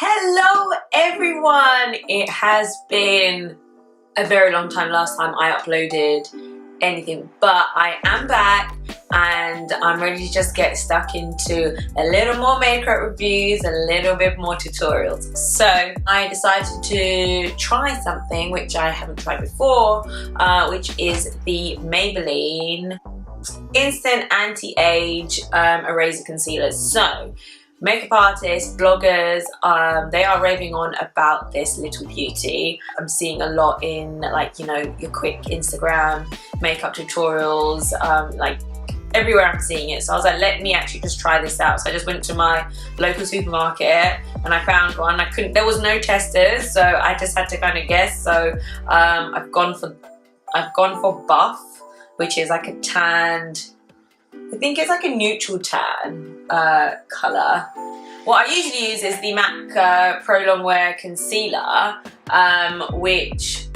Hello everyone! It has been a very long time last time I uploaded anything, but I am back and I'm ready to just get stuck into a little more makeup reviews, a little bit more tutorials. So I decided to try something which I haven't tried before, which is the Maybelline Instant Anti-Age Eraser Concealer. So makeup artists, bloggers, they are raving on about this little beauty. I'm seeing a lot in, like, you know, your quick Instagram makeup tutorials, like everywhere I'm seeing it. So I was like, let me actually just try this out. So I just went to my local supermarket and I found one. There was no testers, so I just had to kind of guess. So I've gone for Buff, which is like a tanned, I think it's like a neutral tan colour. What I usually use is the MAC Pro Longwear Concealer, which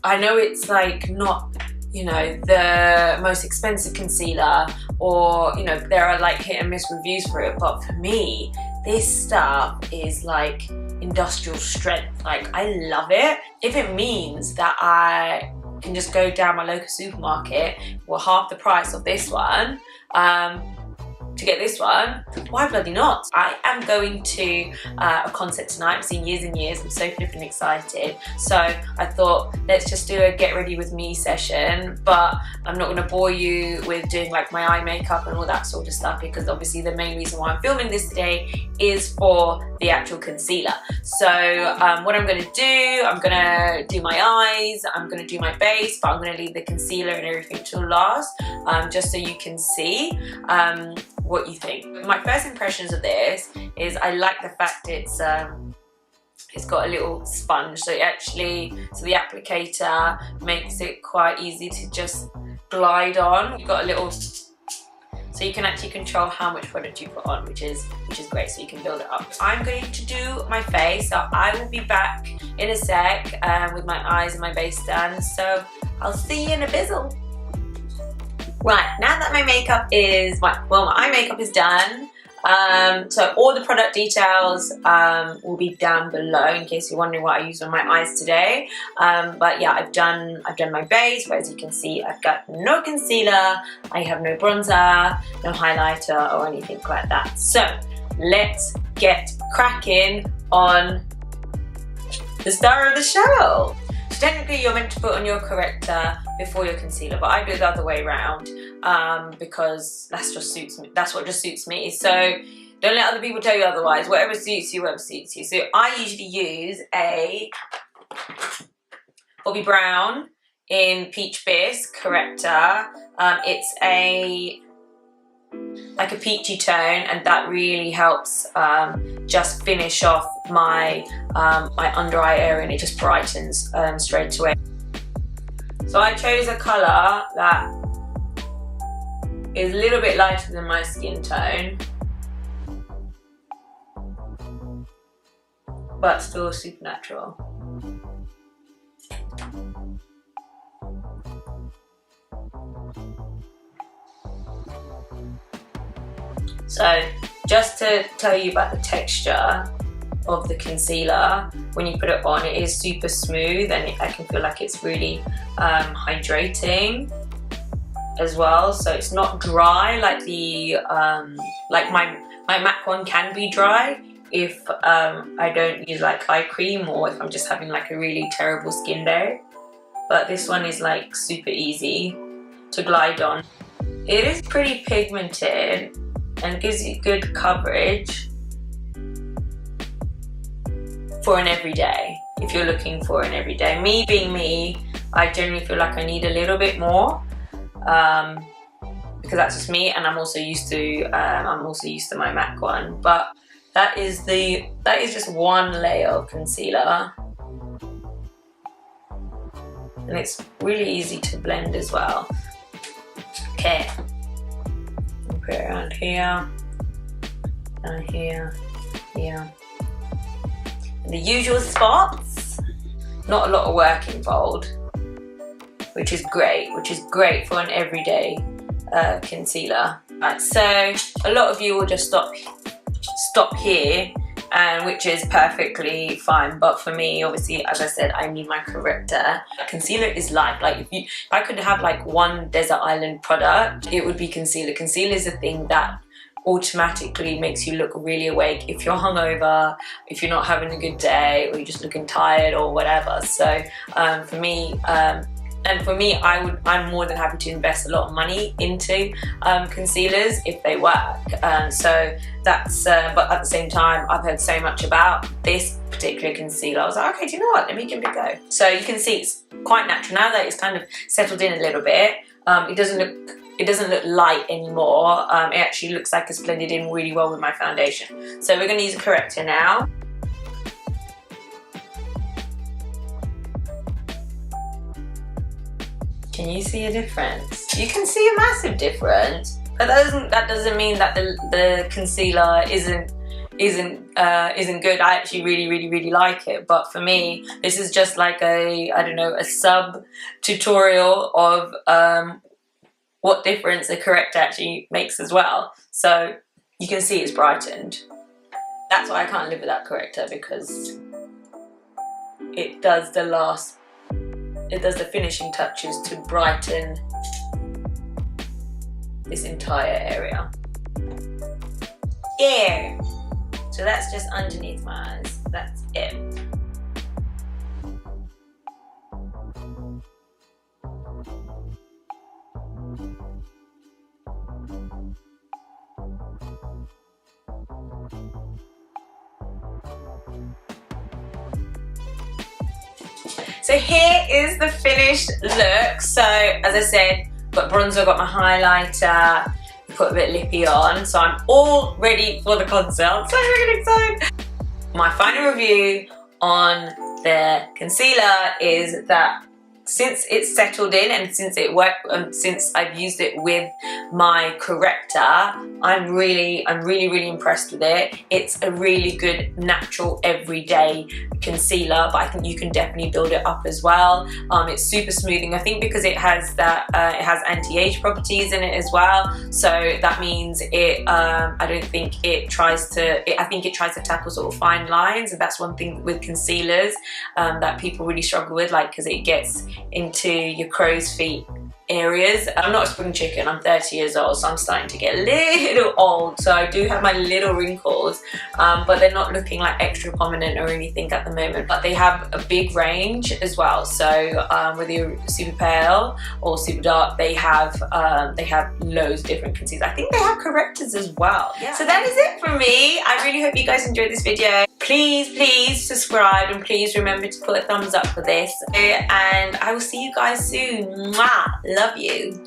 I know it's like not, you know, the most expensive concealer, or, you know, there are like hit and miss reviews for it, but for me, this stuff is like industrial strength. Like, I love it. If it means that I can just go down my local supermarket for half the price of this one, to get this one, why bloody not? I am going to a concert tonight. I've seen years and years. I'm so flipping excited. So I thought, let's just do a get ready with me session, but I'm not gonna bore you with doing like my eye makeup and all that sort of stuff, because obviously the main reason why I'm filming this today is for the actual concealer. So what I'm gonna do, I'm gonna do my eyes, I'm gonna do my base, but I'm gonna leave the concealer and everything till last, just so you can see what you think. My first impressions of this is I like the fact it's got a little sponge, so the applicator makes it quite easy to just glide on. You've got a little, so you can actually control how much product you put on, which is great, so you can build it up. I'm going to do my face, so I will be back in a sec with my eyes and my base done, so I'll see you in a bizzle. Right, now that my makeup is, well, my eye makeup is done, so all the product details will be down below in case you're wondering what I used on my eyes today. But yeah, I've done my base, where as you can see, I've got no concealer, I have no bronzer, no highlighter or anything like that. So let's get cracking on the star of the show. So technically you're meant to put on your corrector before your concealer, but I do it the other way around because that's what just suits me. So don't let other people tell you otherwise. Whatever suits you, whatever suits you. So I usually use a Bobbi Brown in Peach Bisque Corrector. It's like a peachy tone, and that really helps just finish off my my under eye area, and it just brightens straight away. So I chose a colour that is a little bit lighter than my skin tone, but still super natural. So just to tell you about the texture of the concealer, when you put it on, it is super smooth, and I can feel like it's really hydrating as well. So it's not dry like the like my MAC one can be dry if I don't use like eye cream, or if I'm just having like a really terrible skin day. But this one is like super easy to glide on. It is pretty pigmented and gives you good coverage for an everyday, if you're looking for an everyday. Me being me, I generally feel like I need a little bit more because that's just me, and I'm also used to my MAC one. But that is just one layer of concealer, and it's really easy to blend as well. Okay. Put it around here, and here, here. And the usual spots. Not a lot of work involved, which is great for an everyday concealer. Right, so a lot of you will just stop here and which is perfectly fine. But for me, obviously, as I said, I need my corrector. Concealer is life. Like if I could have like one desert island product, it would be concealer. Concealer is a thing that automatically makes you look really awake if you're hungover, if you're not having a good day, or you're just looking tired or whatever. So for me, I'm more than happy to invest a lot of money into concealers if they work. So that's, but at the same time, I've heard so much about this particular concealer. I was like, okay, do you know what? Let me give it a go. So you can see it's quite natural now that it's kind of settled in a little bit. It doesn't look light anymore. It actually looks like it's blended in really well with my foundation. So we're going to use a corrector now. Can you see a difference? You can see a massive difference, but that doesn't mean that the concealer isn't good. I actually really like it, but for me, this is just like a, I don't know, a sub tutorial of what difference a corrector actually makes as well. So you can see it's brightened. That's why I can't live without corrector, because it does the finishing touches to brighten this entire area. Yeah. So that's just underneath my eyes. That's it. So here is the finished look. So as I said, got bronzer, got my highlighter, put a bit lippy on. So I'm all ready for the concert. I'm so freaking excited. My final review on the concealer is that since it's settled in and since it worked, since I've used it with my corrector, I'm really impressed with it. It's a really good natural everyday concealer, but I think you can definitely build it up as well. It's super smoothing. I think because it has that it has anti-age properties in it as well, so that means it I don't think it tries to I think it tries to tackle sort of fine lines, and that's one thing with concealers that people really struggle with, like, because it gets into your crow's feet areas. I'm not a spring chicken, I'm 30 years old, so I'm starting to get a little old, so I do have my little wrinkles, but they're not looking like extra prominent or anything at the moment, but they have a big range as well. So whether you're super pale or super dark, they have loads of different concealers. I think they have correctors as well. Yeah. So that is it for me. I really hope you guys enjoyed this video. Please subscribe, and please remember to put a thumbs up for this, and I will see you guys soon. Mwah! Love you.